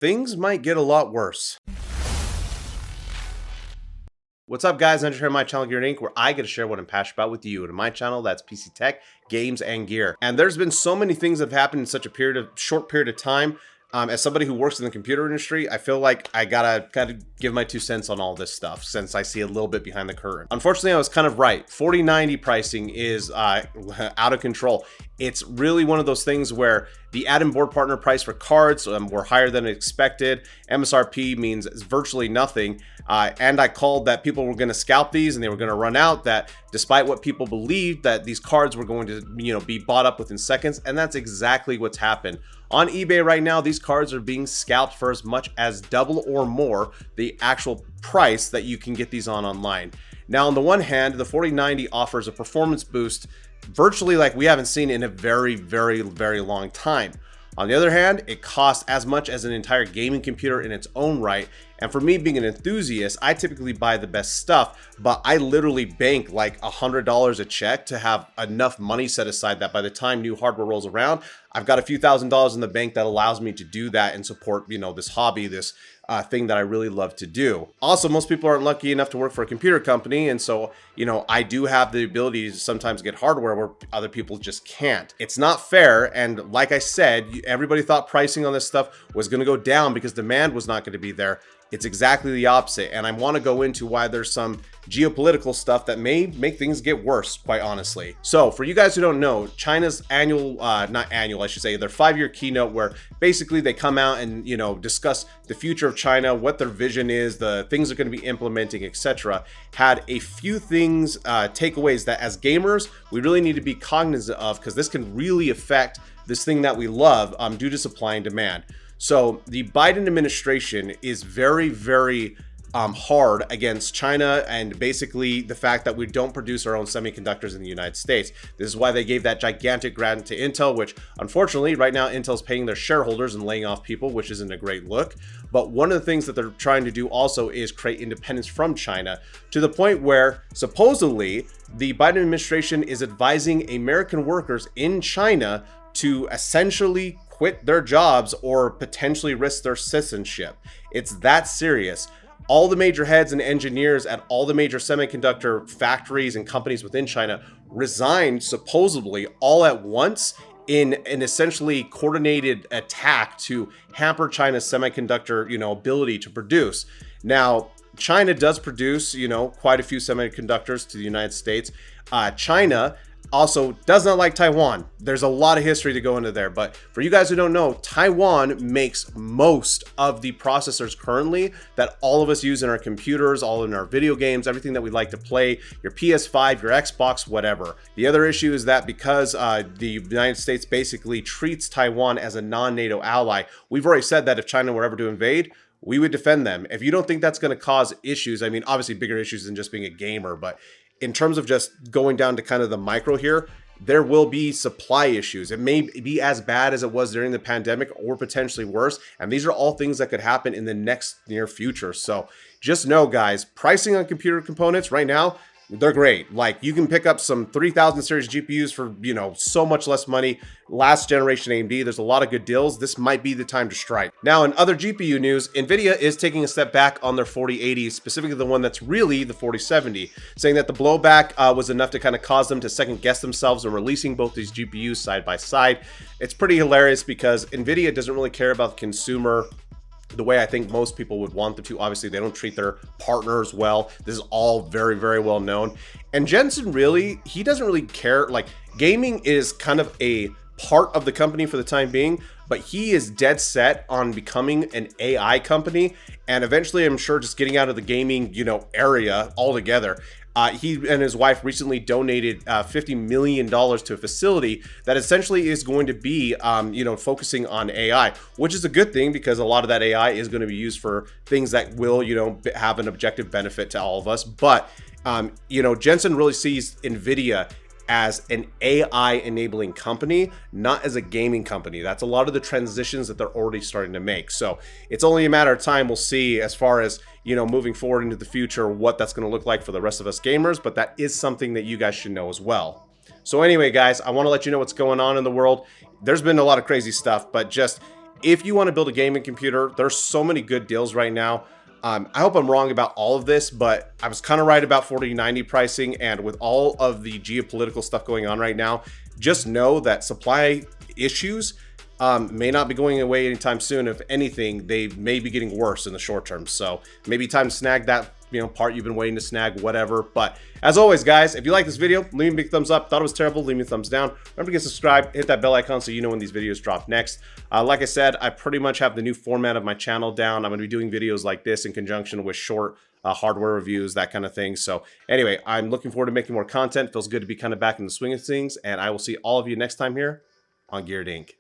things might get a lot worse. What's up, guys? I'm here on my channel, Gear Inc., where I get to share what I'm passionate about with you. And in my channel, that's PC tech, games, and gear. And there's been so many things that have happened in such a short period of time. As somebody who works in the computer industry, I feel like I gotta give my 2 cents on all this stuff since I see a little bit behind the curtain. Unfortunately, I was kind of right. 4090 pricing is out of control. It's really one of those things where the add-in board partner price for cards were higher than expected. MSRP means virtually nothing. And I called that people were going to scalp these and they were going to run out, that despite what people believed, that these cards were going to, be bought up within seconds. And that's exactly what's happened. On eBay right now, these cards are being scalped for as much as double or more the actual price that you can get these on online. Now, on the one hand, the 4090 offers a performance boost virtually like we haven't seen in a very, very, very long time. On the other hand, it costs as much as an entire gaming computer in its own right. And for me, being an enthusiast, I typically buy the best stuff, but I literally bank like $100 a check to have enough money set aside that by the time new hardware rolls around, I've got a few $1,000s in the bank that allows me to do that and support, this hobby, this thing that I really love to do. Also, most people aren't lucky enough to work for a computer company. And so, I do have the ability to sometimes get hardware where other people just can't. It's not fair. And like I said, everybody thought pricing on this stuff was going to go down because demand was not going to be there. It's exactly the opposite. And I want to go into why there's some geopolitical stuff that may make things get worse, quite honestly. So for you guys who don't know, China's annual, not annual, I should say, their 5-year keynote, where basically they come out and, discuss the future of China, what their vision is, the things they're going to be implementing, etc., had a few things, takeaways that as gamers, we really need to be cognizant of, because this can really affect this thing that we love due to supply and demand. So the Biden administration is very, very hard against China, and basically the fact that we don't produce our own semiconductors in the United States. This is why they gave that gigantic grant to Intel, which unfortunately right now Intel's paying their shareholders and laying off people, which isn't a great look. But one of the things that they're trying to do also is create independence from China, to the point where supposedly the Biden administration is advising American workers in China to essentially quit their jobs or potentially risk their citizenship. It's that serious. All the major heads and engineers at all the major semiconductor factories and companies within China resigned supposedly all at once in an essentially coordinated attack to hamper China's semiconductor, ability to produce. Now, China does produce, quite a few semiconductors to the United States. China also does not like Taiwan. There's a lot of history to go into there, but for you guys who don't know, Taiwan makes most of the processors currently that all of us use in our computers, all in our video games, everything that we like to play, your PS5, your Xbox, whatever. The other issue is that because the United States basically treats Taiwan as a non-NATO ally, we've already said that if China were ever to invade, we would defend them. If you don't think that's going to cause issues, I mean, obviously bigger issues than just being a gamer, but in terms of just going down to kind of the micro here, there will be supply issues. It may be as bad as it was during the pandemic or potentially worse. And these are all things that could happen in the next near future. So just know, guys, pricing on computer components right now, they're great. Like, you can pick up some 3000 series GPUs for, so much less money. Last generation AMD, there's a lot of good deals. This might be the time to strike. Now, in other GPU news, Nvidia is taking a step back on their 4080, specifically the one that's really the 4070, saying that the blowback was enough to kind of cause them to second guess themselves in releasing both these GPUs side by side. It's pretty hilarious because Nvidia doesn't really care about the consumer the way I think most people would want them to. Obviously, they don't treat their partners well. This is all very, very well known. And Jensen really, he doesn't really care. Like, gaming is kind of a part of the company for the time being, but he is dead set on becoming an AI company, and eventually, I'm sure, just getting out of the gaming, area altogether. He and his wife recently donated $50 million to a facility that essentially is going to be, focusing on AI, which is a good thing because a lot of that AI is going to be used for things that will, have an objective benefit to all of us. But, Jensen really sees Nvidia as an AI enabling company, not as a gaming company. That's a lot of the transitions that they're already starting to make. So it's only a matter of time. We'll see as far as, moving forward into the future, what that's going to look like for the rest of us gamers. But that is something that you guys should know as well. So anyway, guys, I want to let you know what's going on in the world. There's been a lot of crazy stuff, but just if you want to build a gaming computer, there's so many good deals right now. I hope I'm wrong about all of this, but I was kind of right about 4090 pricing. And with all of the geopolitical stuff going on right now, just know that supply issues may not be going away anytime soon. If anything, they may be getting worse in the short term. So maybe time to snag that part you've been waiting to snag, whatever. But as always, guys, if you like this video, leave me a big thumbs up. Thought it was terrible, leave me a thumbs down. Remember to get subscribed, hit that bell icon so you know when these videos drop next. Like I said, I pretty much have the new format of my channel down. I'm going to be doing videos like this in conjunction with short hardware reviews, that kind of thing. So anyway, I'm looking forward to making more content. Feels good to be kind of back in the swing of things, and I will see all of you next time here on Geared Inc.